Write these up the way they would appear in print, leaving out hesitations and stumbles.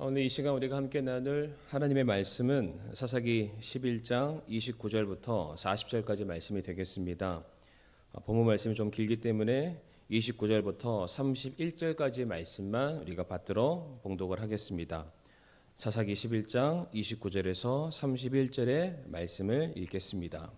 오늘 이 시간 우리가 함께 나눌 하나님의 말씀은 사사기 11장 29절부터 40절까지 말씀이 되겠습니다. 본문 말씀이 좀 길기 때문에 29절부터 31절까지 말씀만 우리가 받들어 봉독을 하겠습니다. 사사기 11장 29절에서 31절의 말씀을 읽겠습니다.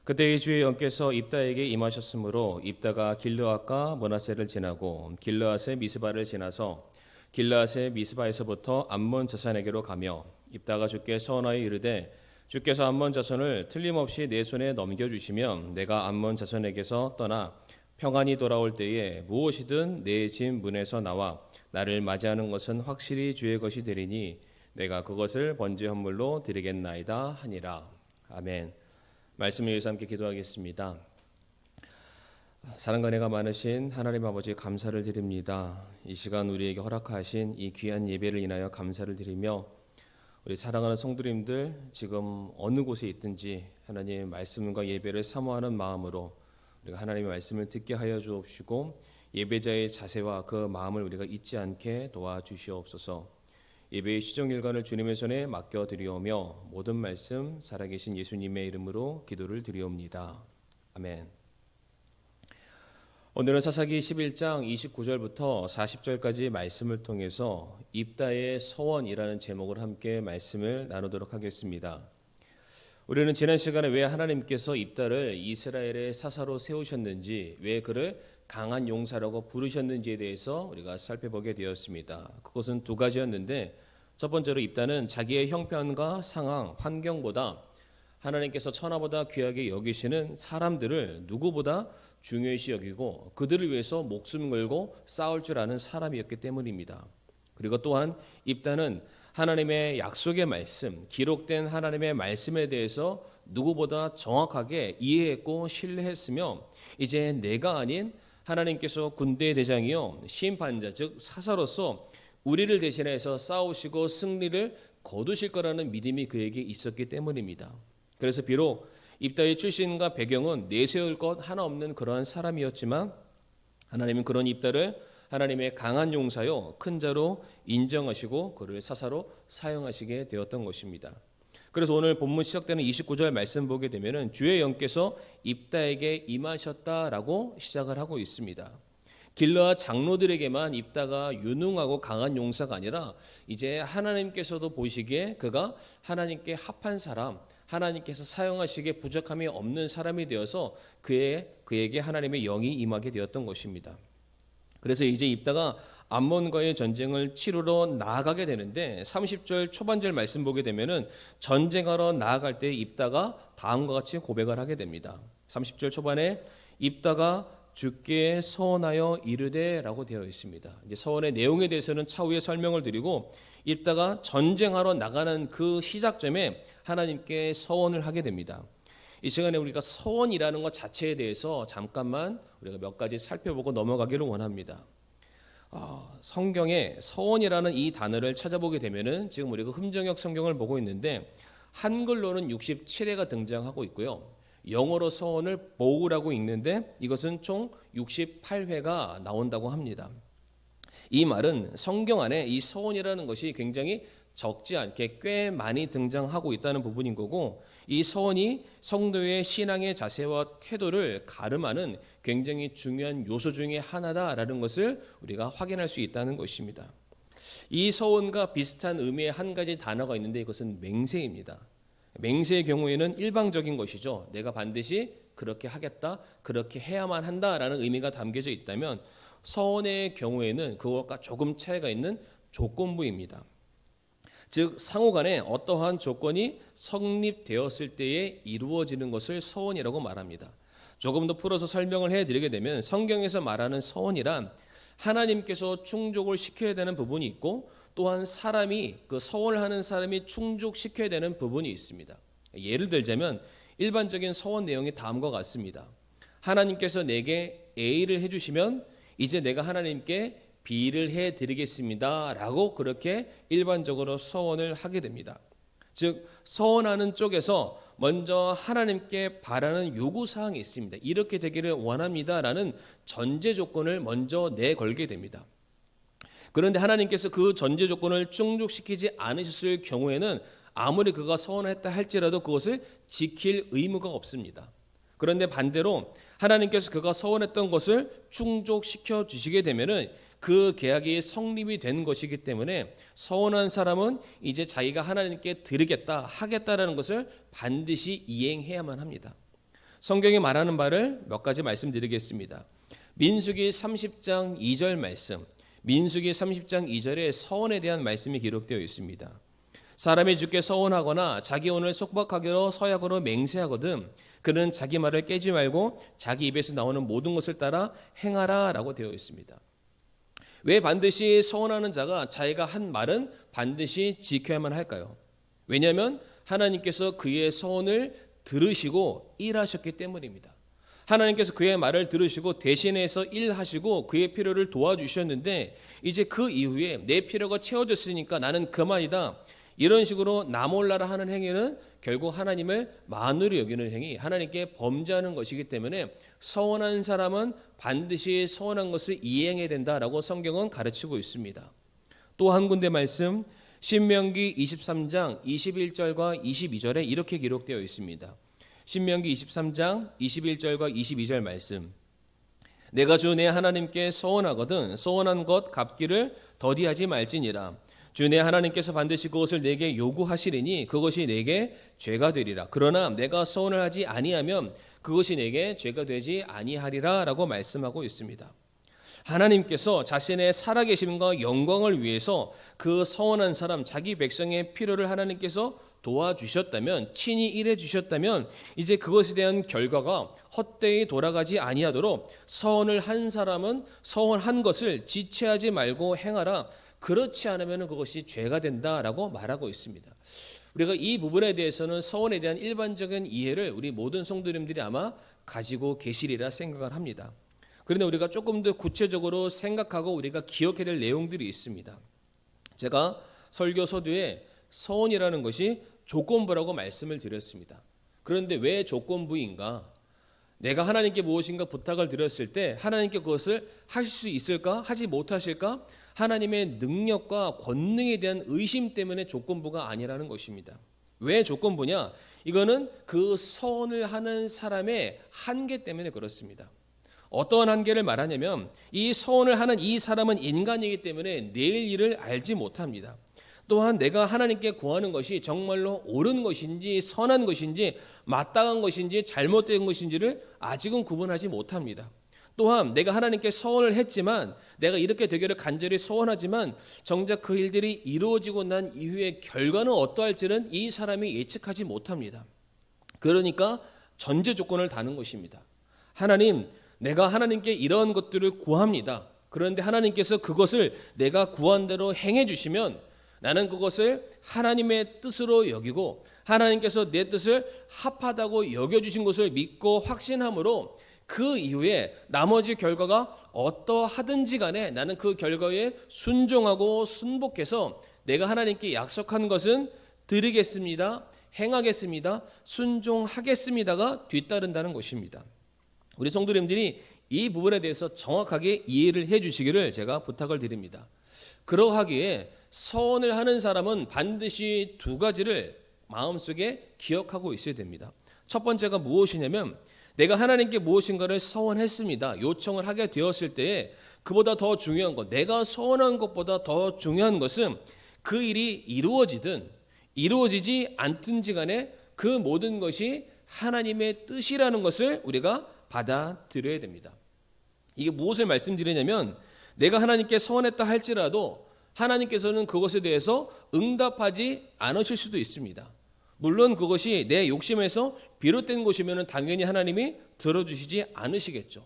그때 주의 영께서 입다에게 임하셨으므로 입다가 길르앗과 므낫세를 지나고 길르앗의 미스바를 지나서 길르앗의 미스바에서부터 암몬 자손에게로 가며 입다가 주께 서원하여 이르되 주께서 암몬 자손을 틀림없이 내 손에 넘겨주시면 내가 암몬 자손에게서 떠나 평안히 돌아올 때에 무엇이든 내 집 문에서 나와 나를 맞이하는 것은 확실히 주의 것이 되리니 내가 그것을 번제 헌물로 드리겠나이다 하니라. 아멘. 말씀을 위해서 함께 기도하겠습니다. 사랑과 은혜가 많으신 하나님 아버지 감사를 드립니다. 이 시간 우리에게 허락하신 이 귀한 예배를 인하여 감사를 드리며 우리 사랑하는 성도님들 지금 어느 곳에 있든지 하나님의 말씀과 예배를 사모하는 마음으로 우리가 하나님의 말씀을 듣게 하여 주옵시고 예배자의 자세와 그 마음을 우리가 잊지 않게 도와주시옵소서. 예배의 시종일관을 주님의 손에 맡겨드리오며 모든 말씀 살아계신 예수님의 이름으로 기도를 드리옵니다. 아멘. 오늘은 사사기 11장 29절부터 40절까지 말씀을 통해서 입다의 서원이라는 제목을 함께 말씀을 나누도록 하겠습니다. 우리는 지난 시간에 왜 하나님께서 입다를 이스라엘의 사사로 세우셨는지, 왜 그를 강한 용사라고 부르셨는지에 대해서 우리가 살펴보게 되었습니다. 그것은 두 가지였는데, 첫 번째로 입다는 자기의 형편과 상황, 환경보다 하나님께서 천하보다 귀하게 여기시는 사람들을 누구보다 중요시 여기고 그들을 위해서 목숨 걸고 싸울 줄 아는 사람이었기 때문입니다. 그리고 또한 입다는 하나님의 약속의 말씀, 기록된 하나님의 말씀에 대해서 누구보다 정확하게 이해했고 신뢰했으며 이제 내가 아닌 하나님께서 군대의 대장이요 심판자 즉 사사로서 우리를 대신해서 싸우시고 승리를 거두실 거라는 믿음이 그에게 있었기 때문입니다. 그래서 비록 입다의 출신과 배경은 내세울 것 하나 없는 그러한 사람이었지만 하나님은 그런 입다를 하나님의 강한 용사요 큰 자로 인정하시고 그를 사사로 사용하시게 되었던 것입니다. 그래서 오늘 본문 시작되는 29절 말씀 보게 되면은 주의 영께서 입다에게 임하셨다라고 시작을 하고 있습니다. 길르앗 장로들에게만 입다가 유능하고 강한 용사가 아니라 이제 하나님께서도 보시기에 그가 하나님께 합한 사람, 하나님께서 사용하시기에 부족함이 없는 사람이 되어서 그에게 하나님의 영이 임하게 되었던 것입니다. 그래서 이제 입다가 암몬과의 전쟁을 치르러 나아가게 되는데 30절 초반절 말씀 보게 되면은 전쟁하러 나아갈 때 입다가 다음과 같이 고백을 하게 됩니다. 30절 초반에 입다가 주께 서원하여 이르되라고 되어 있습니다. 이제 서원의 내용에 대해서는 차후에 설명을 드리고 입다가 전쟁하러 나가는 그 시작점에 하나님께 서원을 하게 됩니다. 이 시간에 우리가 서원이라는 것 자체에 대해서 잠깐만 우리가 몇 가지 살펴보고 넘어가기를 원합니다. 성경에 서원이라는 이 단어를 찾아보게 되면은 지금 우리가 흠정역 성경을 보고 있는데 한글로는 67회가 등장하고 있고요. 영어로 서원을 bow라고 읽는데 이것은 총 68회가 나온다고 합니다. 이 말은 성경 안에 이 서원이라는 것이 굉장히 적지 않게 꽤 많이 등장하고 있다는 부분인 거고 이 서원이 성도의 신앙의 자세와 태도를 가름하는 굉장히 중요한 요소 중에 하나다라는 것을 우리가 확인할 수 있다는 것입니다. 이 서원과 비슷한 의미의 한 가지 단어가 있는데 이것은 맹세입니다. 맹세의 경우에는 일방적인 것이죠. 내가 반드시 그렇게 하겠다, 그렇게 해야만 한다라는 의미가 담겨져 있다면 서원의 경우에는 그것과 조금 차이가 있는 조건부입니다. 즉 상호간에 어떠한 조건이 성립되었을 때에 이루어지는 것을 서원이라고 말합니다. 조금 더 풀어서 설명을 해드리게 되면 성경에서 말하는 서원이란 하나님께서 충족을 시켜야 되는 부분이 있고 또한 사람이 그 서원을 하는 사람이 충족시켜야 되는 부분이 있습니다. 예를 들자면 일반적인 서원 내용이 다음과 같습니다. 하나님께서 내게 A를 해주시면 이제 내가 하나님께 B를 해드리겠습니다 라고 그렇게 일반적으로 서원을 하게 됩니다. 즉 서원하는 쪽에서 먼저 하나님께 바라는 요구사항이 있습니다. 이렇게 되기를 원합니다 라는 전제 조건을 먼저 내걸게 됩니다. 그런데 하나님께서 그 전제 조건을 충족시키지 않으셨을 경우에는 아무리 그가 서원했다 할지라도 그것을 지킬 의무가 없습니다. 그런데 반대로 하나님께서 그가 서원했던 것을 충족시켜 주시게 되면은 그 계약이 성립이 된 것이기 때문에 서원한 사람은 이제 자기가 하나님께 드리겠다 하겠다라는 것을 반드시 이행해야만 합니다. 성경이 말하는 바를 몇 가지 말씀드리겠습니다. 민수기 30장 2절 말씀, 민수기 30장 2절에 서원에 대한 말씀이 기록되어 있습니다. 사람이 주께 서원하거나 자기 오늘 속박하기로 서약으로 맹세하거든 그는 자기 말을 깨지 말고 자기 입에서 나오는 모든 것을 따라 행하라 라고 되어 있습니다. 왜 반드시 서원하는 자가 자기가 한 말은 반드시 지켜야만 할까요? 왜냐하면 하나님께서 그의 서원을 들으시고 일하셨기 때문입니다. 하나님께서 그의 말을 들으시고 대신해서 일하시고 그의 필요를 도와주셨는데 이제 그 이후에 내 필요가 채워졌으니까 나는 그만이다. 이런 식으로 나 몰라라 하는 행위는 결국 하나님을 만으로 여기는 행위, 하나님께 범죄하는 것이기 때문에 서원한 사람은 반드시 서원한 것을 이행해야 된다라고 성경은 가르치고 있습니다. 또 한 군데 말씀, 신명기 23장 21절과 22절에 이렇게 기록되어 있습니다. 신명기 23장 21절과 22절 말씀, 내가 주 내 하나님께 서원하거든 서원한 것 갚기를 더디하지 말지니라. 주 내 하나님께서 반드시 그것을 내게 요구하시리니 그것이 내게 죄가 되리라. 그러나 내가 서원을 하지 아니하면 그것이 내게 죄가 되지 아니하리라 라고 말씀하고 있습니다. 하나님께서 자신의 살아계심과 영광을 위해서 그 서원한 사람, 자기 백성의 필요를 하나님께서 도와주셨다면, 친히 일해 주셨다면 이제 그것에 대한 결과가 헛되이 돌아가지 아니하도록 서원을 한 사람은 서원한 것을 지체하지 말고 행하라. 그렇지 않으면 그것이 죄가 된다라고 말하고 있습니다. 우리가 이 부분에 대해서는 서원에 대한 일반적인 이해를 우리 모든 성도님들이 아마 가지고 계시리라 생각을 합니다. 그런데 우리가 조금 더 구체적으로 생각하고 우리가 기억해야 될 내용들이 있습니다. 제가 설교 서두에 서원이라는 것이 조건부라고 말씀을 드렸습니다. 그런데 왜 조건부인가? 내가 하나님께 무엇인가 부탁을 드렸을 때 하나님께 그것을 하실 수 있을까? 하지 못하실까? 하나님의 능력과 권능에 대한 의심 때문에 조건부가 아니라는 것입니다. 왜 조건부냐? 이거는 그 서원을 하는 사람의 한계 때문에 그렇습니다. 어떠한 한계를 말하냐면 이 서원을 하는 이 사람은 인간이기 때문에 내일 일을 알지 못합니다. 또한 내가 하나님께 구하는 것이 정말로 옳은 것인지 선한 것인지 마땅한 것인지 잘못된 것인지를 아직은 구분하지 못합니다. 또한 내가 하나님께 서원을 했지만 내가 이렇게 되기를 간절히 소원하지만 정작 그 일들이 이루어지고 난 이후의 결과는 어떠할지는 이 사람이 예측하지 못합니다. 그러니까 전제 조건을 다는 것입니다. 하나님, 내가 하나님께 이런 것들을 구합니다. 그런데 하나님께서 그것을 내가 구한 대로 행해 주시면 나는 그것을 하나님의 뜻으로 여기고 하나님께서 내 뜻을 합하다고 여겨주신 것을 믿고 확신함으로 그 이후에 나머지 결과가 어떠하든지 간에 나는 그 결과에 순종하고 순복해서 내가 하나님께 약속한 것은 드리겠습니다, 행하겠습니다, 순종하겠습니다가 뒤따른다는 것입니다. 우리 성도님들이 이 부분에 대해서 정확하게 이해를 해 주시기를 제가 부탁을 드립니다. 그러하기에 서원을 하는 사람은 반드시 두 가지를 마음속에 기억하고 있어야 됩니다. 첫 번째가 무엇이냐면 내가 하나님께 무엇인가를 서원했습니다. 요청을 하게 되었을 때에 그보다 더 중요한 것, 내가 서원한 것보다 더 중요한 것은 그 일이 이루어지든 이루어지지 않든지 간에 그 모든 것이 하나님의 뜻이라는 것을 우리가 받아들여야 됩니다. 이게 무엇을 말씀드리냐면 내가 하나님께 서원했다 할지라도 하나님께서는 그것에 대해서 응답하지 않으실 수도 있습니다. 물론 그것이 내 욕심에서 비롯된 것이면 당연히 하나님이 들어주시지 않으시겠죠.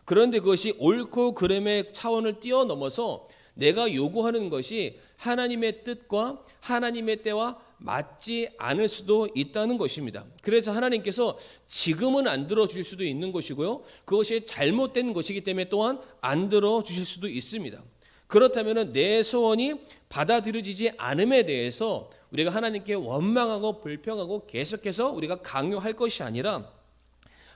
그런데 그것이 옳고 그름의 차원을 뛰어넘어서 내가 요구하는 것이 하나님의 뜻과 하나님의 때와 맞지 않을 수도 있다는 것입니다. 그래서 하나님께서 지금은 안 들어주실 수도 있는 것이고요. 그것이 잘못된 것이기 때문에 또한 안 들어주실 수도 있습니다. 그렇다면 내 소원이 받아들여지지 않음에 대해서 우리가 하나님께 원망하고 불평하고 계속해서 우리가 강요할 것이 아니라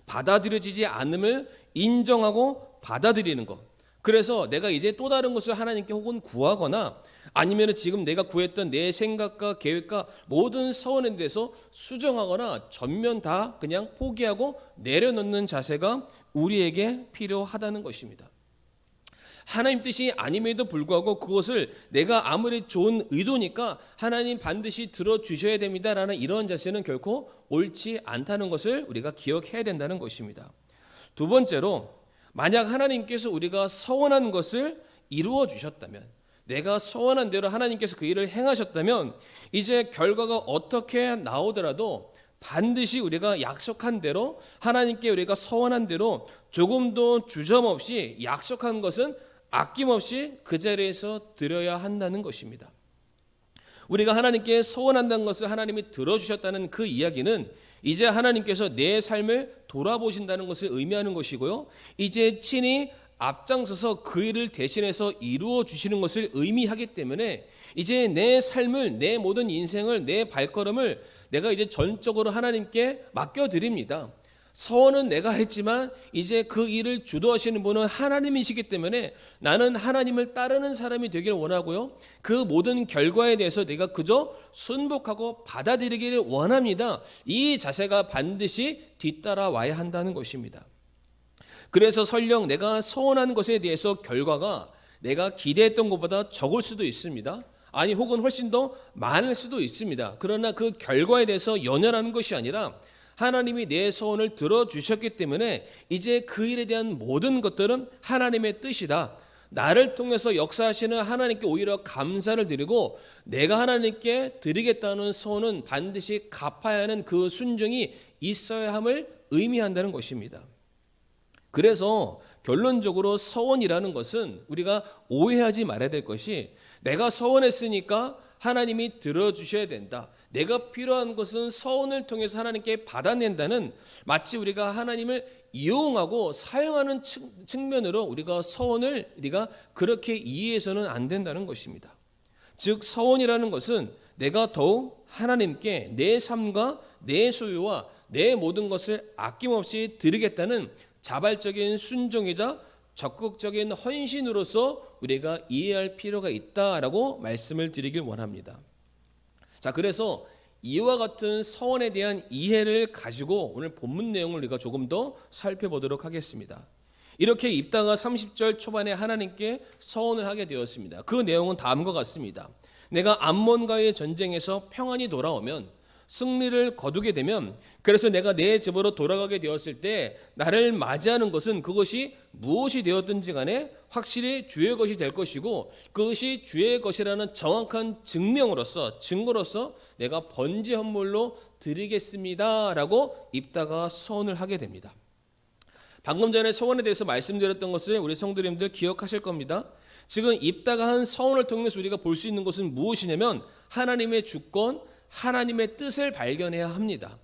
받아들여지지 않음을 인정하고 받아들이는 것, 그래서 내가 이제 또 다른 것을 하나님께 혹은 구하거나 아니면 지금 내가 구했던 내 생각과 계획과 모든 서원에 대해서 수정하거나 전면 다 그냥 포기하고 내려놓는 자세가 우리에게 필요하다는 것입니다. 하나님 뜻이 아님에도 불구하고 그것을 내가 아무리 좋은 의도니까 하나님 반드시 들어주셔야 됩니다라는 이런 자세는 결코 옳지 않다는 것을 우리가 기억해야 된다는 것입니다. 두 번째로, 만약 하나님께서 우리가 서원한 것을 이루어 주셨다면, 내가 서원한 대로 하나님께서 그 일을 행하셨다면 이제 결과가 어떻게 나오더라도 반드시 우리가 약속한 대로, 하나님께 우리가 서원한 대로 조금도 주저없이 약속한 것은 아낌없이 그 자리에서 드려야 한다는 것입니다. 우리가 하나님께 서원한다는 것을 하나님이 들어주셨다는 그 이야기는 이제 하나님께서 내 삶을 돌아보신다는 것을 의미하는 것이고요, 이제 친히 앞장서서 그 일을 대신해서 이루어 주시는 것을 의미하기 때문에 이제 내 삶을, 내 모든 인생을, 내 발걸음을 내가 이제 전적으로 하나님께 맡겨드립니다. 서원은 내가 했지만 이제 그 일을 주도하시는 분은 하나님이시기 때문에 나는 하나님을 따르는 사람이 되길 원하고요, 그 모든 결과에 대해서 내가 그저 순복하고 받아들이기를 원합니다. 이 자세가 반드시 뒤따라와야 한다는 것입니다. 그래서 설령 내가 서원한 것에 대해서 결과가 내가 기대했던 것보다 적을 수도 있습니다. 아니 혹은 훨씬 더 많을 수도 있습니다. 그러나 그 결과에 대해서 연연하는 것이 아니라 하나님이 내 소원을 들어주셨기 때문에 이제 그 일에 대한 모든 것들은 하나님의 뜻이다. 나를 통해서 역사하시는 하나님께 오히려 감사를 드리고 내가 하나님께 드리겠다는 소원은 반드시 갚아야 하는 그 순종이 있어야 함을 의미한다는 것입니다. 그래서 결론적으로 서원이라는 것은 우리가 오해하지 말아야 될 것이, 내가 서원했으니까 하나님이 들어주셔야 된다, 내가 필요한 것은 서원을 통해서 하나님께 받아낸다는, 마치 우리가 하나님을 이용하고 사용하는 측면으로 우리가 서원을 우리가 그렇게 이해해서는 안 된다는 것입니다. 즉 서원이라는 것은 내가 더욱 하나님께 내 삶과 내 소유와 내 모든 것을 아낌없이 드리겠다는 자발적인 순종이자 적극적인 헌신으로서 우리가 이해할 필요가 있다라고 말씀을 드리길 원합니다. 자, 그래서 이와 같은 서원에 대한 이해를 가지고 오늘 본문 내용을 우리가 조금 더 살펴보도록 하겠습니다. 이렇게 입다가 30절 초반에 하나님께 서원을 하게 되었습니다. 그 내용은 다음과 같습니다. 내가 암몬과의 전쟁에서 평안히 돌아오면, 승리를 거두게 되면, 그래서 내가 내 집으로 돌아가게 되었을 때 나를 맞이하는 것은 그것이 무엇이 되었든지 간에 확실히 주의 것이 될 것이고, 그것이 주의 것이라는 정확한 증거로서 내가 번제 헌물로 드리겠습니다 라고 입다가 서원을 하게 됩니다. 방금 전에 서원에 대해서 말씀드렸던 것을 우리 성도님들 기억하실 겁니다. 지금 입다가 한 서원을 통해서 우리가 볼 수 있는 것은 무엇이냐면 하나님의 주권, 하나님의 뜻을 발견해야 합니다.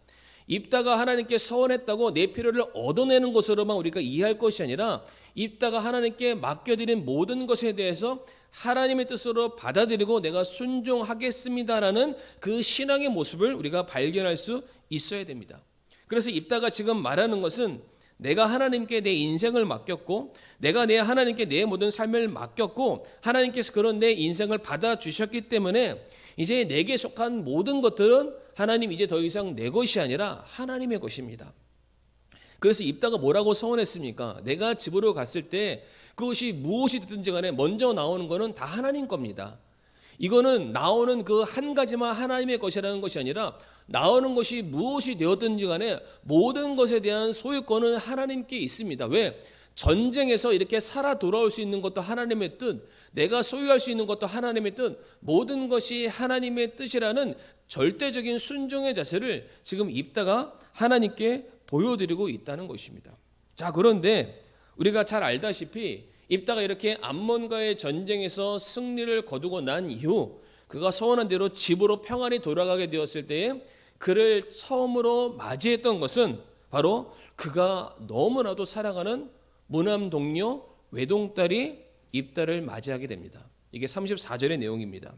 입다가 하나님께 서원했다고 내 필요를 얻어내는 것으로만 우리가 이해할 것이 아니라 입다가 하나님께 맡겨드린 모든 것에 대해서 하나님의 뜻으로 받아들이고 내가 순종하겠습니다라는 그 신앙의 모습을 우리가 발견할 수 있어야 됩니다. 그래서 입다가 지금 말하는 것은 내가 하나님께 내 인생을 맡겼고, 내가 하나님께 내 모든 삶을 맡겼고, 하나님께서 그런 내 인생을 받아주셨기 때문에 이제 내게 속한 모든 것들은 하나님 이제 더 이상 내 것이 아니라 하나님의 것입니다. 그래서 입다가 뭐라고 서원했습니까? 내가 집으로 갔을 때 그것이 무엇이 됐든지 간에 먼저 나오는 것은 다 하나님 겁니다. 이거는 나오는 그 한 가지만 하나님의 것이라는 것이 아니라 나오는 것이 무엇이 되었든지 간에 모든 것에 대한 소유권은 하나님께 있습니다. 왜? 전쟁에서 이렇게 살아 돌아올 수 있는 것도 하나님의 뜻, 내가 소유할 수 있는 것도 하나님의 뜻, 모든 것이 하나님의 뜻이라는 절대적인 순종의 자세를 지금 입다가 하나님께 보여드리고 있다는 것입니다. 자, 그런데 우리가 잘 알다시피 입다가 이렇게 암몬과의 전쟁에서 승리를 거두고 난 이후 그가 서원한 대로 집으로 평안히 돌아가게 되었을 때에 그를 처음으로 맞이했던 것은 바로 그가 너무나도 사랑하는 무남 동료 외동딸이 입다를 맞이하게 됩니다. 이게 34절의 내용입니다.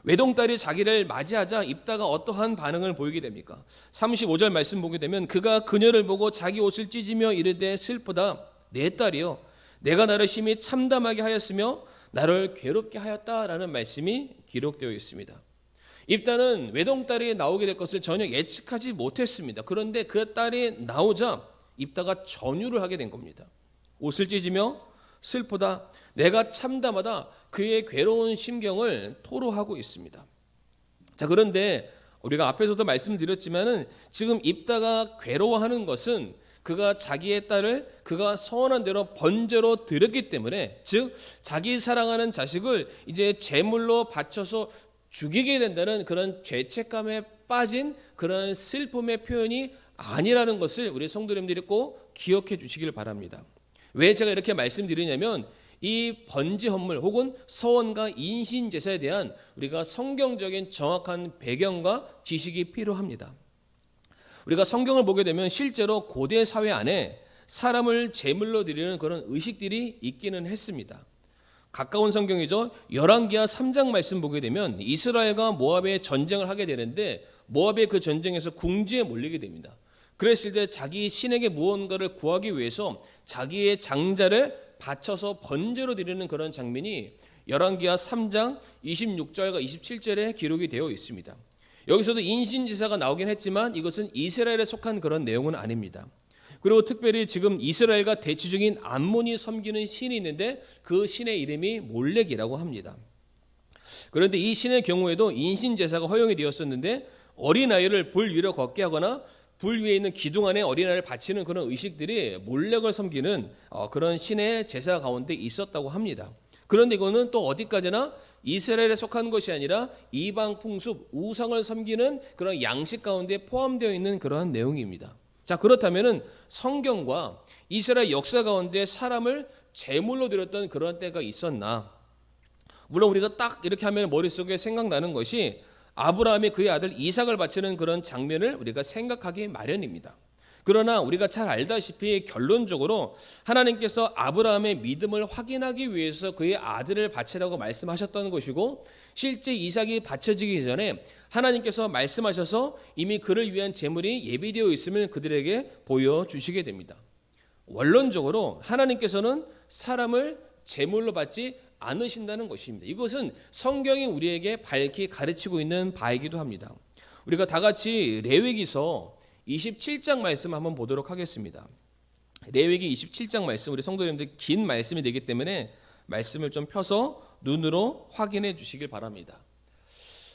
외동딸이 자기를 맞이하자 입다가 어떠한 반응을 보이게 됩니까? 35절 말씀 보게 되면 그가 그녀를 보고 자기 옷을 찢으며 이르되 슬프다 내 딸이여 내가 나를 심히 참담하게 하였으며 나를 괴롭게 하였다라는 말씀이 기록되어 있습니다. 입다는 외동딸이 나오게 될 것을 전혀 예측하지 못했습니다. 그런데 그 딸이 나오자 입다가 전유를 하게 된 겁니다. 옷을 찢으며 슬프다, 내가 참담하다, 그의 괴로운 심경을 토로하고 있습니다. 자, 그런데 우리가 앞에서도 말씀드렸지만은 지금 입다가 괴로워하는 것은 그가 자기의 딸을 그가 서원한 대로 번제로 드렸기 때문에, 즉 자기 사랑하는 자식을 이제 제물로 바쳐서 죽이게 된다는 그런 죄책감에 빠진 그런 슬픔의 표현이 아니라는 것을 우리 성도님들이 꼭 기억해 주시길 바랍니다. 왜 제가 이렇게 말씀드리냐면 이 번제 헌물 혹은 서원과 인신 제사에 대한 우리가 성경적인 정확한 배경과 지식이 필요합니다. 우리가 성경을 보게 되면 실제로 고대 사회 안에 사람을 제물로 드리는 그런 의식들이 있기는 했습니다. 가까운 성경이죠. 열왕기하 3장 말씀 보게 되면 이스라엘과 모압의 전쟁을 하게 되는데 모압의 그 전쟁에서 궁지에 몰리게 됩니다. 그랬을 때 자기 신에게 무언가를 구하기 위해서 자기의 장자를 바쳐서 번제로 드리는 그런 장면이 열왕기하 3장 26절과 27절에 기록이 되어 있습니다. 여기서도 인신제사가 나오긴 했지만 이것은 이스라엘에 속한 그런 내용은 아닙니다. 그리고 특별히 지금 이스라엘과 대치 중인 암몬이 섬기는 신이 있는데 그 신의 이름이 몰렉이라고 합니다. 그런데 이 신의 경우에도 인신제사가 허용이 되었었는데 어린아이를 불 위로 걷게 하거나 불 위에 있는 기둥 안에 어린아이를 바치는 그런 의식들이 몰렉을 섬기는 그런 신의 제사 가운데 있었다고 합니다. 그런데 이거는 또 어디까지나 이스라엘에 속한 것이 아니라 이방 풍습, 우상을 섬기는 그런 양식 가운데 포함되어 있는 그러한 내용입니다. 자, 그렇다면은 성경과 이스라엘 역사 가운데 사람을 제물로 드렸던 그런 때가 있었나? 물론 우리가 딱 이렇게 하면 머릿속에 생각나는 것이 아브라함이 그의 아들 이삭을 바치는 그런 장면을 우리가 생각하기 마련입니다. 그러나 우리가 잘 알다시피 결론적으로 하나님께서 아브라함의 믿음을 확인하기 위해서 그의 아들을 바치라고 말씀하셨던 것이고, 실제 이삭이 바쳐지기 전에 하나님께서 말씀하셔서 이미 그를 위한 제물이 예비되어 있음을 그들에게 보여주시게 됩니다. 원론적으로 하나님께서는 사람을 제물로 받지 않으신다는 것입니다. 이것은 성경이 우리에게 밝히 가르치고 있는 바이기도 합니다. 우리가 다 같이 레위기서 27장 말씀 한번 보도록 하겠습니다. 레위기 27장 말씀, 우리 성도님들 긴 말씀이 되기 때문에 말씀을 좀 펴서 눈으로 확인해 주시길 바랍니다.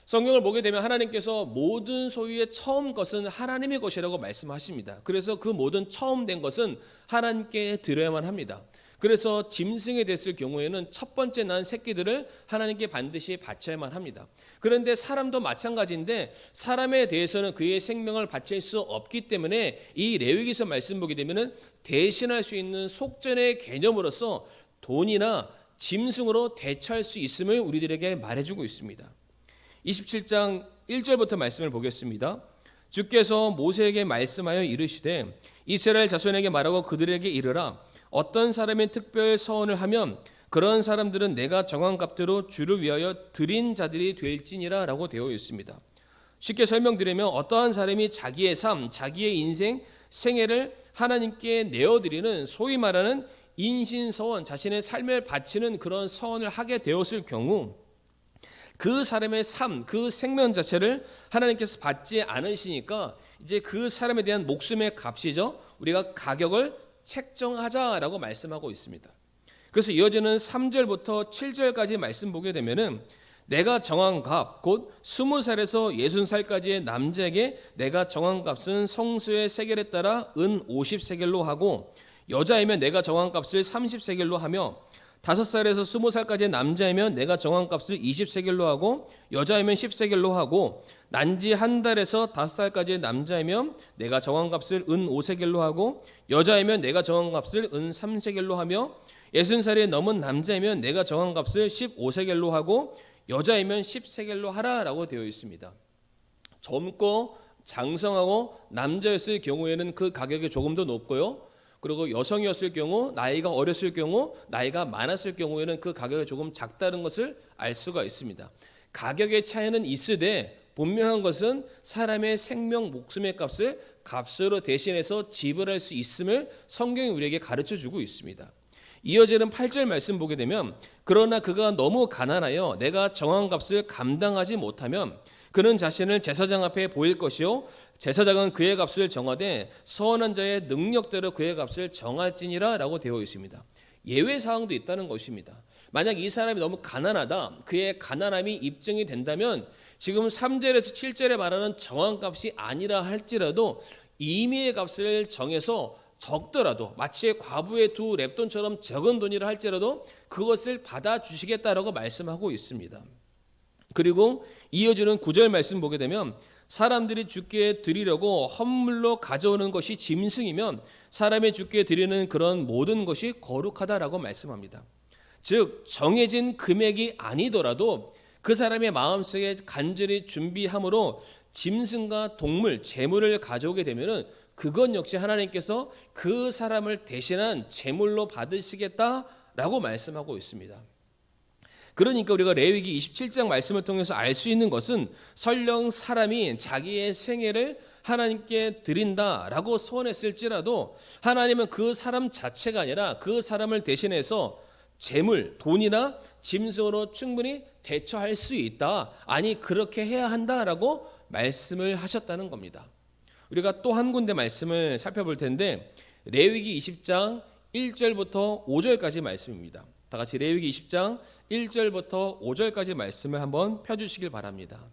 성경을 보게 되면 하나님께서 모든 소유의 처음 것은 하나님의 것이라고 말씀하십니다. 그래서 그 모든 처음 된 것은 하나님께 드려야만 합니다. 그래서 짐승이 됐을 경우에는 첫 번째 난 새끼들을 하나님께 반드시 바쳐야만 합니다. 그런데 사람도 마찬가지인데 사람에 대해서는 그의 생명을 바칠 수 없기 때문에 이 레위기서 말씀 보게 되면은 대신할 수 있는 속전의 개념으로서 돈이나 짐승으로 대처할 수 있음을 우리들에게 말해주고 있습니다. 27장 1절부터 말씀을 보겠습니다. 주께서 모세에게 말씀하여 이르시되 이스라엘 자손에게 말하고 그들에게 이르라. 어떤 사람이 특별 서원을 하면 그런 사람들은 내가 정한 값대로 주를 위하여 드린 자들이 될지니라 라고 되어 있습니다. 쉽게 설명드리면 어떠한 사람이 자기의 삶, 자기의 인생, 생애를 하나님께 내어드리는 소위 말하는 인신서원, 자신의 삶을 바치는 그런 서원을 하게 되었을 경우 그 사람의 삶, 그 생명 자체를 하나님께서 받지 않으시니까 이제 그 사람에 대한 목숨의 값이죠. 우리가 가격을 책정하자라고 말씀하고 있습니다. 그래서 이어지는 3절부터 7절까지 말씀 보게 되면은 내가 정한 값, 곧 20살에서 60살까지의 남자에게 내가 정한 값은 성수의 세겔에 따라 은 50세겔로 하고 여자이면 내가 정한 값을 30세겔로 하며 5살에서 20살까지의 남자이면 내가 정한 값을 20세겔로 하고 여자이면 10세겔로 하고 난지 한 달에서 5살까지의 남자이면 내가 정한 값을 은 5세겔로 하고 여자이면 내가 정한 값을 은 3세겔로 하며 60살이 넘은 남자이면 내가 정한 값을 15세겔로 하고 여자이면 10세겔로 하라라고 되어 있습니다. 젊고 장성하고 남자였을 경우에는 그 가격이 조금 더 높고요. 그리고 여성이었을 경우, 나이가 어렸을 경우, 나이가 많았을 경우에는 그 가격이 조금 작다는 것을 알 수가 있습니다. 가격의 차이는 있으되 분명한 것은 사람의 생명, 목숨의 값을 값으로 대신해서 지불할 수 있음을 성경이 우리에게 가르쳐주고 있습니다. 이어지는 8절 말씀 보게 되면 그러나 그가 너무 가난하여 내가 정한 값을 감당하지 못하면 그는 자신을 제사장 앞에 보일 것이요 제사장은 그의 값을 정하되 서원한 자의 능력대로 그의 값을 정할지니라 라고 되어 있습니다. 예외 사항도 있다는 것입니다. 만약 이 사람이 너무 가난하다, 그의 가난함이 입증이 된다면 지금 3절에서 7절에 말하는 정한 값이 아니라 할지라도 임의의 값을 정해서 적더라도 마치 과부의 2렙돈처럼 적은 돈이라 할지라도 그것을 받아주시겠다라고 말씀하고 있습니다. 그리고 이어지는 9절 말씀 보게 되면 사람들이 주께 드리려고 헌물로 가져오는 것이 짐승이면 사람이 주께 드리는 그런 모든 것이 거룩하다라고 말씀합니다. 즉 정해진 금액이 아니더라도 그 사람의 마음속에 간절히 준비함으로 짐승과 동물, 재물을 가져오게 되면은 그것 역시 하나님께서 그 사람을 대신한 제물로 받으시겠다라고 말씀하고 있습니다. 그러니까 우리가 레위기 27장 말씀을 통해서 알 수 있는 것은 설령 사람이 자기의 생애를 하나님께 드린다라고 소원했을지라도 하나님은 그 사람 자체가 아니라 그 사람을 대신해서 재물, 돈이나 짐승으로 충분히 대처할 수 있다. 아니 그렇게 해야 한다라고 말씀을 하셨다는 겁니다. 우리가 또 한 군데 말씀을 살펴볼 텐데 레위기 20장 1절부터 5절까지 말씀입니다. 다 같이 레위기 20장 1절부터 5절까지 말씀을 한번 펴주시길 바랍니다.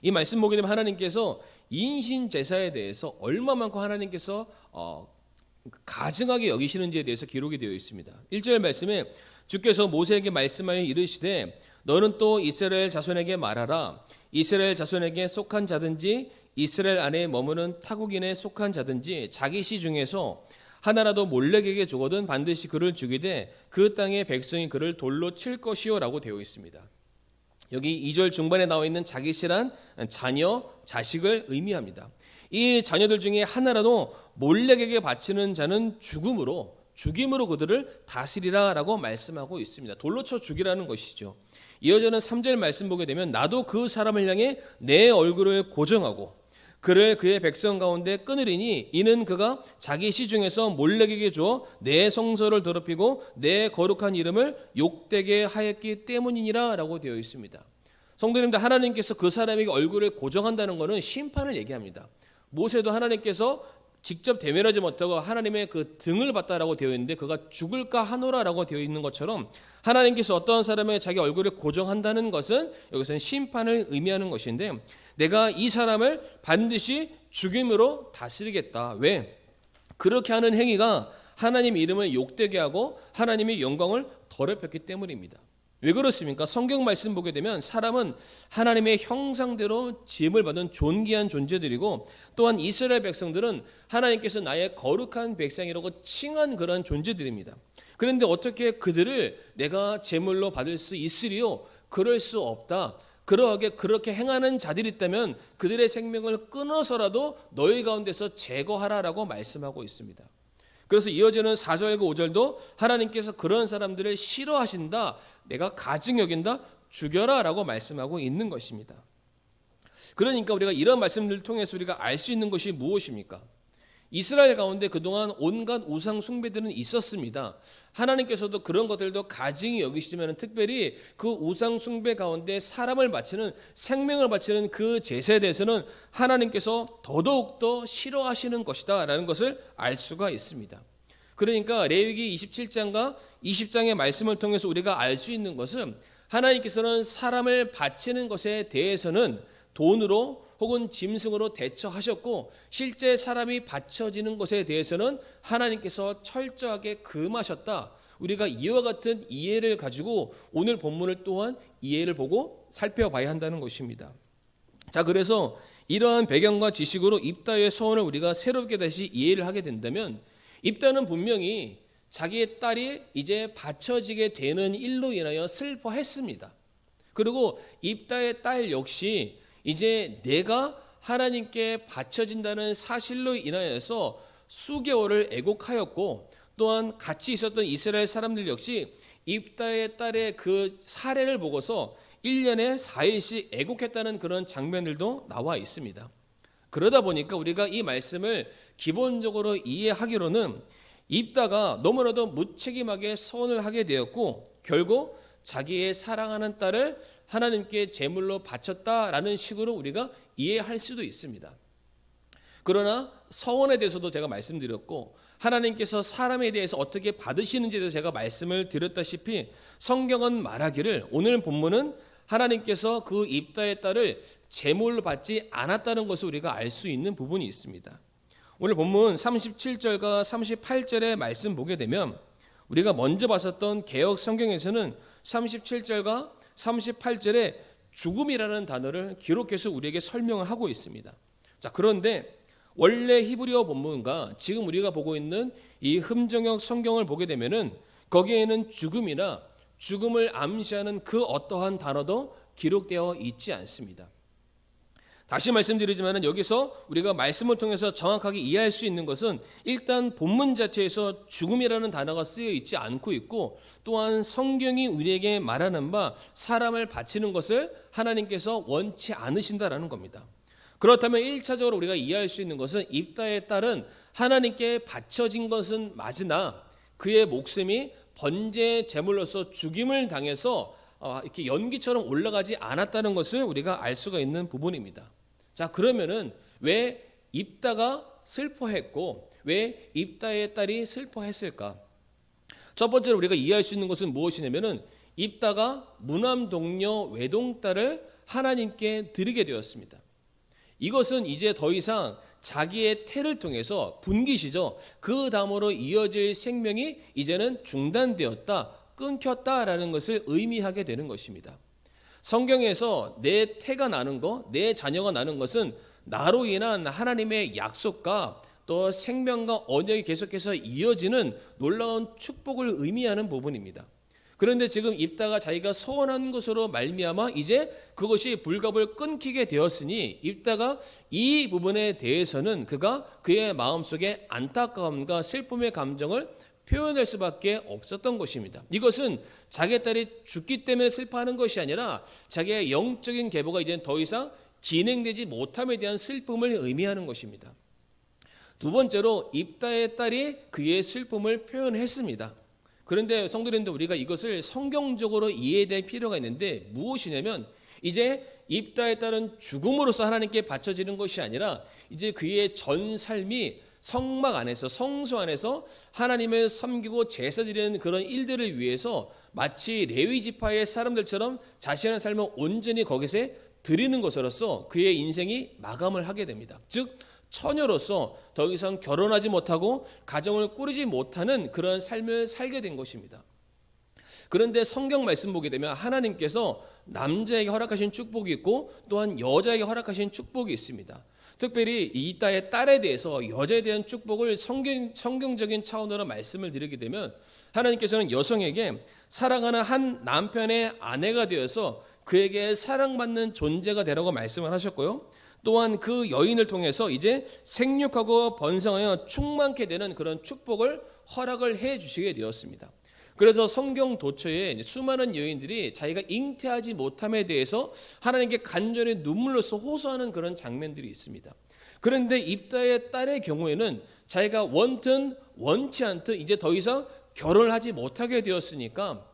이 말씀 보게 되면 하나님께서 인신 제사에 대해서 얼마만큼 하나님께서 가증하게 여기시는지에 대해서 기록이 되어 있습니다. 1절 말씀에 주께서 모세에게 말씀하여 이르시되 너는 또 이스라엘 자손에게 말하라. 이스라엘 자손에게 속한 자든지 이스라엘 안에 머무는 타국인에 속한 자든지 자기 씨 중에서 하나라도 몰렉에게 주거든 반드시 그를 죽이되 그 땅의 백성이 그를 돌로 칠 것이요 라고 되어 있습니다. 여기 2절 중반에 나와 있는 자기 씨란 자녀, 자식을 의미합니다. 이 자녀들 중에 하나라도 몰렉에게 바치는 자는 죽임으로 그들을 다스리라 라고 말씀하고 있습니다. 돌로 쳐 죽이라는 것이죠. 이어지는 3절 말씀 보게 되면 나도 그 사람을 향해 내 얼굴을 고정하고 그를 그의 백성 가운데 끊으리니 이는 그가 자기 시 중에서 몰렉에게 주어 내 성소를 더럽히고 내 거룩한 이름을 욕되게 하였기 때문이니라 라고 되어 있습니다. 성도님들, 하나님께서 그 사람에게 얼굴을 고정한다는 것은 심판을 얘기합니다. 모세도 하나님께서 직접 대면하지 못하고 하나님의 그 등을 봤다라고 되어 있는데 그가 죽을까 하노라라고 되어 있는 것처럼 하나님께서 어떤 사람의 자기 얼굴을 고정한다는 것은 여기서는 심판을 의미하는 것인데 내가 이 사람을 반드시 죽임으로 다스리겠다. 왜? 그렇게 하는 행위가 하나님 이름을 욕되게 하고 하나님의 영광을 더럽혔기 때문입니다. 왜 그렇습니까? 성경 말씀 보게 되면 사람은 하나님의 형상대로 지음을 받은 존귀한 존재들이고 또한 이스라엘 백성들은 하나님께서 나의 거룩한 백성이라고 칭한 그런 존재들입니다. 그런데 어떻게 그들을 내가 제물로 받을 수 있으리요? 그럴 수 없다. 그렇게 행하는 자들이 있다면 그들의 생명을 끊어서라도 너희 가운데서 제거하라라고 말씀하고 있습니다. 그래서 이어지는 4절과 5절도 하나님께서 그런 사람들을 싫어하신다. 내가 가증 여긴다. 죽여라 라고 말씀하고 있는 것입니다. 그러니까 우리가 이런 말씀들을 통해서 우리가 알 수 있는 것이 무엇입니까? 이스라엘 가운데 그동안 온갖 우상 숭배들은 있었습니다. 하나님께서도 그런 것들도 가증히 여기시면 특별히 그 우상 숭배 가운데 사람을 바치는 생명을 바치는 그 제사에 대해서는 하나님께서 더더욱더 싫어하시는 것이다 라는 것을 알 수가 있습니다. 그러니까 레위기 27장과 20장의 말씀을 통해서 우리가 알 수 있는 것은 하나님께서는 사람을 바치는 것에 대해서는 돈으로 혹은 짐승으로 대처하셨고 실제 사람이 바쳐지는 것에 대해서는 하나님께서 철저하게 금하셨다. 우리가 이와 같은 이해를 가지고 오늘 본문을 또한 이해를 보고 살펴봐야 한다는 것입니다. 자, 그래서 이러한 배경과 지식으로 입다의 서원을 우리가 새롭게 다시 이해를 하게 된다면 입다는 분명히 자기의 딸이 이제 바쳐지게 되는 일로 인하여 슬퍼했습니다. 그리고 입다의 딸 역시 이제 내가 하나님께 바쳐진다는 사실로 인하여서 수개월을 애곡하였고 또한 같이 있었던 이스라엘 사람들 역시 입다의 딸의 그 사례를 보고서 1년에 4일씩 애곡했다는 그런 장면들도 나와 있습니다. 그러다 보니까 우리가 이 말씀을 기본적으로 이해하기로는 입다가 너무나도 무책임하게 서원을 하게 되었고 결국 자기의 사랑하는 딸을 하나님께 제물로 바쳤다라는 식으로 우리가 이해할 수도 있습니다. 그러나 서원에 대해서도 제가 말씀드렸고 하나님께서 사람에 대해서 어떻게 받으시는지도 제가 말씀을 드렸다시피 성경은 말하기를 오늘 본문은 하나님께서 그 입다의 딸을 제물로 받지 않았다는 것을 우리가 알 수 있는 부분이 있습니다. 오늘 본문 37절과 38절의 말씀 보게 되면 우리가 먼저 봤었던 개역 성경에서는 37절과 38절에 죽음이라는 단어를 기록해서 우리에게 설명을 하고 있습니다. 자, 그런데 원래 히브리어 본문과 지금 우리가 보고 있는 이 흠정역 성경을 보게 되면은 거기에는 죽음이나 죽음을 암시하는 그 어떠한 단어도 기록되어 있지 않습니다. 다시 말씀드리지만 여기서 우리가 말씀을 통해서 정확하게 이해할 수 있는 것은 일단 본문 자체에서 죽음이라는 단어가 쓰여 있지 않고 있고 또한 성경이 우리에게 말하는 바 사람을 바치는 것을 하나님께서 원치 않으신다라는 겁니다. 그렇다면 1차적으로 우리가 이해할 수 있는 것은 입다의 딸은 하나님께 바쳐진 것은 맞으나 그의 목숨이 번제 제물로서 죽임을 당해서 이렇게 연기처럼 올라가지 않았다는 것을 우리가 알 수가 있는 부분입니다. 자, 그러면은 왜 입다가 슬퍼했고 왜 입다의 딸이 슬퍼했을까? 첫 번째로 우리가 이해할 수 있는 것은 무엇이냐면은 입다가 무남동녀 외동딸을 하나님께 드리게 되었습니다. 이것은 이제 더 이상 자기의 태를 통해서 분기시죠. 그 다음으로 이어질 생명이 이제는 중단되었다, 끊겼다라는 것을 의미하게 되는 것입니다. 성경에서 내 태가 나는 것, 내 자녀가 나는 것은 나로 인한 하나님의 약속과 또 생명과 언약이 계속해서 이어지는 놀라운 축복을 의미하는 부분입니다. 그런데 지금 입다가 자기가 서원한 것으로 말미암아 이제 그것이 불갑을 끊기게 되었으니 입다가 이 부분에 대해서는 그가 그의 마음속에 안타까움과 슬픔의 감정을 표현할 수밖에 없었던 것입니다. 이것은 자기 딸이 죽기 때문에 슬퍼하는 것이 아니라 자기의 영적인 계보가 이제 더 이상 진행되지 못함에 대한 슬픔을 의미하는 것입니다. 두 번째로 입다의 딸이 그의 슬픔을 표현했습니다. 그런데 성도님들 우리가 이것을 성경적으로 이해될 필요가 있는데 무엇이냐면 이제 입다의 딸은 죽음으로써 하나님께 바쳐지는 것이 아니라 이제 그의 전 삶이 성막 안에서 성소 안에서 하나님을 섬기고 제사 드리는 그런 일들을 위해서 마치 레위 지파의 사람들처럼 자신의 삶을 온전히 거기서 드리는 것으로서 그의 인생이 마감을 하게 됩니다. 즉 처녀로서 더 이상 결혼하지 못하고 가정을 꾸리지 못하는 그런 삶을 살게 된 것입니다. 그런데 성경 말씀 보게 되면 하나님께서 남자에게 허락하신 축복이 있고 또한 여자에게 허락하신 축복이 있습니다. 특별히 이따의 딸에 대해서 여자에 대한 축복을 성경적인 차원으로 말씀을 드리게 되면 하나님께서는 여성에게 사랑하는 한 남편의 아내가 되어서 그에게 사랑받는 존재가 되라고 말씀을 하셨고요. 또한 그 여인을 통해서 이제 생육하고 번성하여 충만케 되는 그런 축복을 허락을 해 주시게 되었습니다. 그래서 성경 도처에 수많은 여인들이 자기가 잉태하지 못함에 대해서 하나님께 간절히 눈물로써 호소하는 그런 장면들이 있습니다. 그런데 입다의 딸의 경우에는 자기가 원튼 원치 않든 이제 더 이상 결혼을 하지 못하게 되었으니까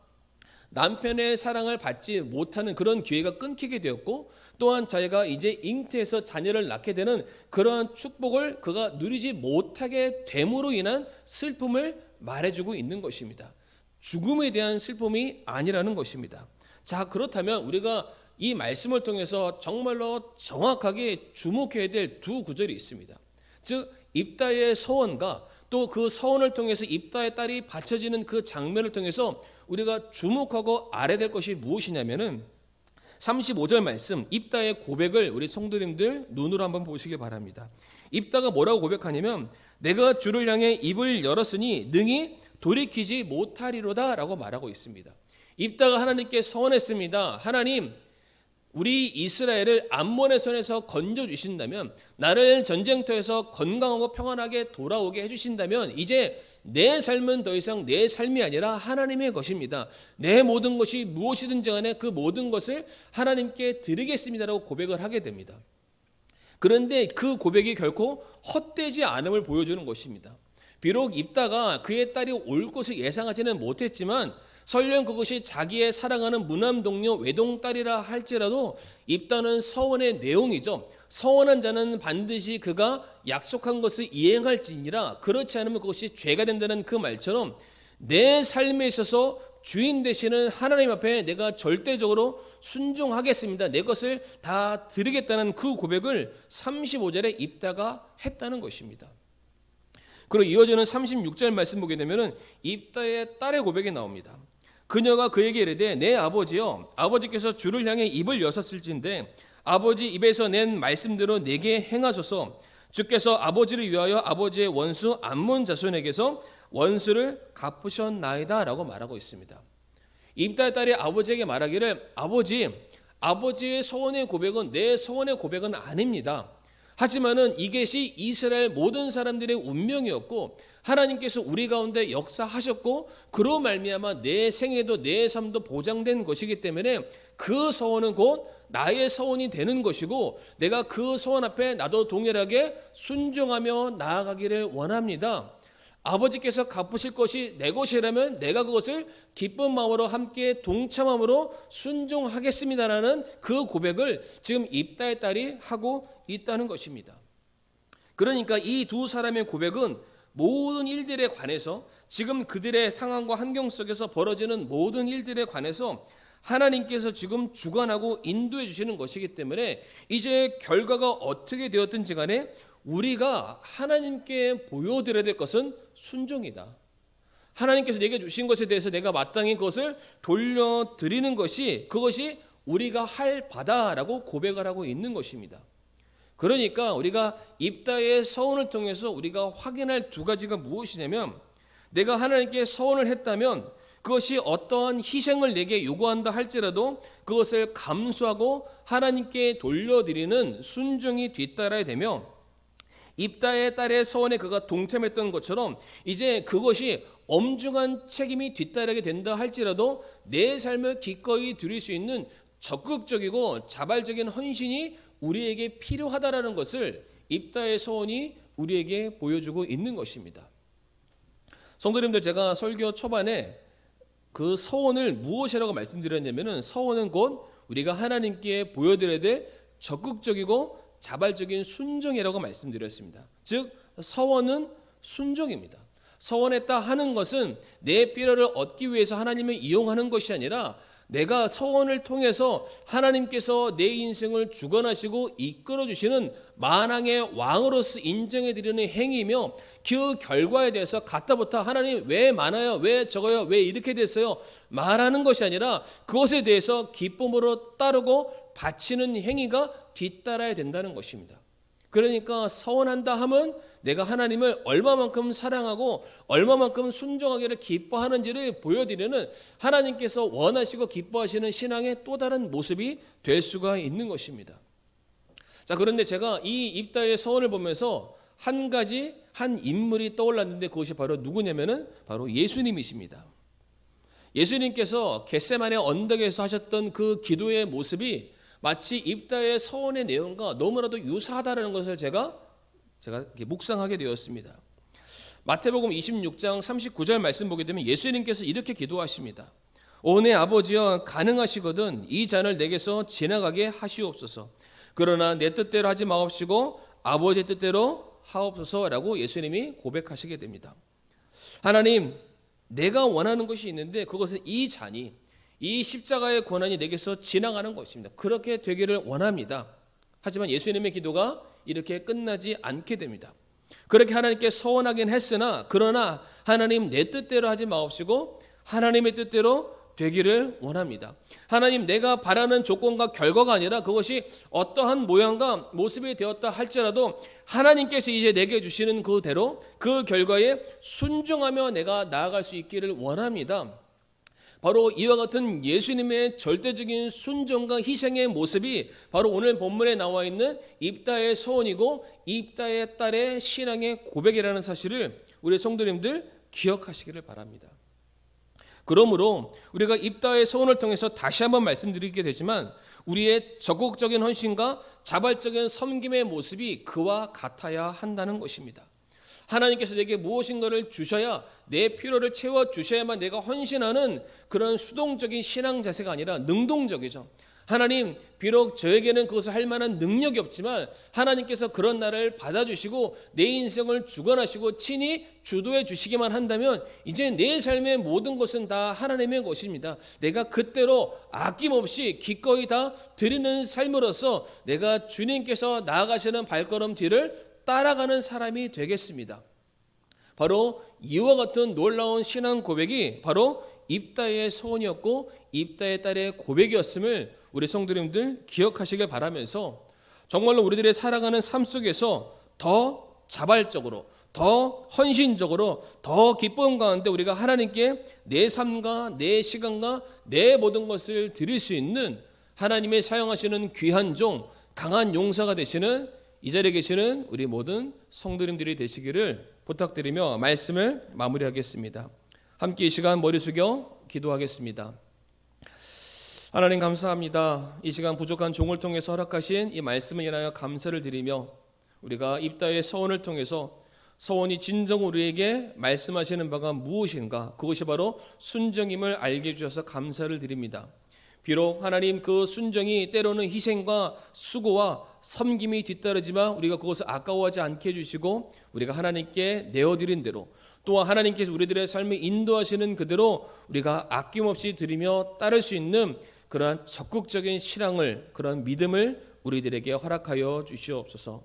남편의 사랑을 받지 못하는 그런 기회가 끊기게 되었고 또한 자기가 이제 잉태해서 자녀를 낳게 되는 그러한 축복을 그가 누리지 못하게 됨으로 인한 슬픔을 말해주고 있는 것입니다. 죽음에 대한 슬픔이 아니라는 것입니다. 자, 그렇다면 우리가 이 말씀을 통해서 정말로 정확하게 주목해야 될 두 구절이 있습니다. 즉 입다의 서원과 또 그 서원을 통해서 입다의 딸이 바쳐지는 그 장면을 통해서 우리가 주목하고 알아야 될 것이 무엇이냐면은 35절 말씀 입다의 고백을 우리 성도님들 눈으로 한번 보시기 바랍니다. 입다가 뭐라고 고백하냐면 내가 주를 향해 입을 열었으니 능히 돌이키지 못하리로다 라고 말하고 있습니다. 입다가 하나님께 서원했습니다. 하나님, 우리 이스라엘을 암몬의 손에서 건져주신다면, 나를 전쟁터에서 건강하고 평안하게 돌아오게 해주신다면 이제 내 삶은 더 이상 내 삶이 아니라 하나님의 것입니다. 내 모든 것이 무엇이든지 간에 그 모든 것을 하나님께 드리겠습니다라고 고백을 하게 됩니다. 그런데 그 고백이 결코 헛되지 않음을 보여주는 것입니다. 비록 입다가 그의 딸이 올 것을 예상하지는 못했지만 설령 그것이 자기의 사랑하는 무남 동료 외동딸이라 할지라도 입다는 서원의 내용이죠. 서원한 자는 반드시 그가 약속한 것을 이행할지니라. 그렇지 않으면 그것이 죄가 된다는 그 말처럼 내 삶에 있어서 주인 되시는 하나님 앞에 내가 절대적으로 순종하겠습니다. 내 것을 다 드리겠다는 그 고백을 35절에 입다가 했다는 것입니다. 그리고 이어지는 36절 말씀 보게 되면 입다의 딸의 고백이 나옵니다. 그녀가 그에게 이르되 내 아버지여, 아버지께서 주를 향해 입을 여셨을진데 아버지 입에서 낸 말씀대로 내게 행하소서. 주께서 아버지를 위하여 아버지의 원수 암몬 자손에게서 원수를 갚으셨나이다 라고 말하고 있습니다. 입다의 딸이 아버지에게 말하기를 아버지의 서원의 고백은 내 서원의 고백은 아닙니다. 하지만은 이것이 이스라엘 모든 사람들의 운명이었고 하나님께서 우리 가운데 역사하셨고 그로 말미암아 내 생애도 내 삶도 보장된 것이기 때문에 그 서원은 곧 나의 서원이 되는 것이고 내가 그 서원 앞에 나도 동일하게 순종하며 나아가기를 원합니다. 아버지께서 갚으실 것이 내 것이라면 내가 그것을 기쁜 마음으로 함께 동참함으로 순종하겠습니다라는 그 고백을 지금 입다의 딸이 하고 있다는 것입니다. 그러니까 이 두 사람의 고백은 모든 일들에 관해서 지금 그들의 상황과 환경 속에서 벌어지는 모든 일들에 관해서 하나님께서 지금 주관하고 인도해 주시는 것이기 때문에 이제 결과가 어떻게 되었든지 간에 우리가 하나님께 보여드려야 될 것은 순종이다. 하나님께서 내게 주신 것에 대해서 내가 마땅히 그것을 돌려드리는 것이 그것이 우리가 할 바다라고 고백을 하고 있는 것입니다. 그러니까 우리가 입다의 서원을 통해서 우리가 확인할 두 가지가 무엇이냐면 내가 하나님께 서원을 했다면 그것이 어떠한 희생을 내게 요구한다 할지라도 그것을 감수하고 하나님께 돌려드리는 순종이 뒤따라야 되며 입다의 딸의 서원에 그가 동참했던 것처럼 이제 그것이 엄중한 책임이 뒤따르게 된다 할지라도 내 삶을 기꺼이 드릴 수 있는 적극적이고 자발적인 헌신이 우리에게 필요하다라는 것을 입다의 서원이 우리에게 보여주고 있는 것입니다. 성도님들, 제가 설교 초반에 그 서원을 무엇이라고 말씀드렸냐면은 서원은 곧 우리가 하나님께 보여드려야 될 적극적이고 자발적인 순종이라고 말씀드렸습니다. 즉 서원은 순종입니다. 서원했다 하는 것은 내 필요를 얻기 위해서 하나님을 이용하는 것이 아니라 내가 서원을 통해서 하나님께서 내 인생을 주관하시고 이끌어 주시는 만왕의 왕으로서 인정해 드리는 행위이며 그 결과에 대해서 갖다부터 하나님 왜 많아요? 왜 적어요? 왜 이렇게 됐어요? 말하는 것이 아니라 그것에 대해서 기쁨으로 따르고 바치는 행위가 뒤따라야 된다는 것입니다. 그러니까 서원한다 하면 내가 하나님을 얼마만큼 사랑하고 얼마만큼 순종하기를 기뻐하는지를 보여드리는 하나님께서 원하시고 기뻐하시는 신앙의 또 다른 모습이 될 수가 있는 것입니다. 자, 그런데 제가 이 입다의 서원을 보면서 한 인물이 떠올랐는데 그것이 바로 누구냐면은 바로 예수님이십니다. 예수님께서 겟세마네 언덕에서 하셨던 그 기도의 모습이 마치 입다의 서원의 내용과 너무나도 유사하다는 것을 제가 묵상하게 되었습니다. 마태복음 26장 39절 말씀 보게 되면 예수님께서 이렇게 기도하십니다. 오 내 아버지여, 가능하시거든 이 잔을 내게서 지나가게 하시옵소서. 그러나 내 뜻대로 하지 마옵시고 아버지의 뜻대로 하옵소서라고 예수님이 고백하시게 됩니다. 하나님, 내가 원하는 것이 있는데 그것은 이 잔이, 이 십자가의 고난이 내게서 지나가는 것입니다. 그렇게 되기를 원합니다. 하지만 예수님의 기도가 이렇게 끝나지 않게 됩니다. 그렇게 하나님께 서원하긴 했으나 그러나 하나님 내 뜻대로 하지 마옵시고 하나님의 뜻대로 되기를 원합니다. 하나님, 내가 바라는 조건과 결과가 아니라 그것이 어떠한 모양과 모습이 되었다 할지라도 하나님께서 이제 내게 주시는 그대로 그 결과에 순종하며 내가 나아갈 수 있기를 원합니다. 바로 이와 같은 예수님의 절대적인 순종과 희생의 모습이 바로 오늘 본문에 나와 있는 입다의 서원이고 입다의 딸의 신앙의 고백이라는 사실을 우리 성도님들 기억하시기를 바랍니다. 그러므로 우리가 입다의 서원을 통해서 다시 한번 말씀드리게 되지만 우리의 적극적인 헌신과 자발적인 섬김의 모습이 그와 같아야 한다는 것입니다. 하나님께서 내게 무엇인가를 주셔야, 내 필요를 채워 주셔야만 내가 헌신하는 그런 수동적인 신앙 자세가 아니라 능동적이죠. 하나님, 비록 저에게는 그것을 할 만한 능력이 없지만 하나님께서 그런 나를 받아주시고 내 인생을 주관하시고 친히 주도해 주시기만 한다면 이제 내 삶의 모든 것은 다 하나님의 것입니다. 내가 그때로 아낌없이 기꺼이 다 드리는 삶으로서 내가 주님께서 나아가시는 발걸음 뒤를 따라가는 사람이 되겠습니다. 바로 이와 같은 놀라운 신앙 고백이 바로 입다의 소원이었고 입다의 딸의 고백이었음을 우리 성도님들 기억하시길 바라면서, 정말로 우리들의 살아가는 삶 속에서 더 자발적으로, 더 헌신적으로, 더 기쁨 가운데 우리가 하나님께 내 삶과 내 시간과 내 모든 것을 드릴 수 있는 하나님의 사용하시는 귀한 종, 강한 용사가 되시는 이 자리에 계시는 우리 모든 성도님들이 되시기를 부탁드리며 말씀을 마무리하겠습니다. 함께 이 시간 머리 숙여 기도하겠습니다. 하나님, 감사합니다. 이 시간 부족한 종을 통해서 허락하신 이 말씀을 인하여 감사를 드리며, 우리가 입다의 서원을 통해서 서원이 진정 우리에게 말씀하시는 바가 무엇인가, 그것이 바로 순정임을 알게 해주셔서 감사를 드립니다. 비록 하나님, 그 순정이 때로는 희생과 수고와 섬김이 뒤따르지만 우리가 그것을 아까워하지 않게 해주시고 우리가 하나님께 내어드린 대로, 또한 하나님께서 우리들의 삶을 인도하시는 그대로 우리가 아낌없이 드리며 따를 수 있는 그러한 적극적인 신앙을, 그런 믿음을 우리들에게 허락하여 주시옵소서.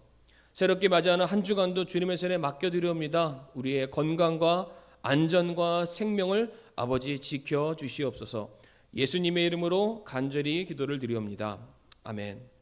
새롭게 맞이하는 한 주간도 주님의 손에 맡겨드리옵니다. 우리의 건강과 안전과 생명을 아버지 지켜 주시옵소서. 예수님의 이름으로 간절히 기도를 드리옵니다. 아멘.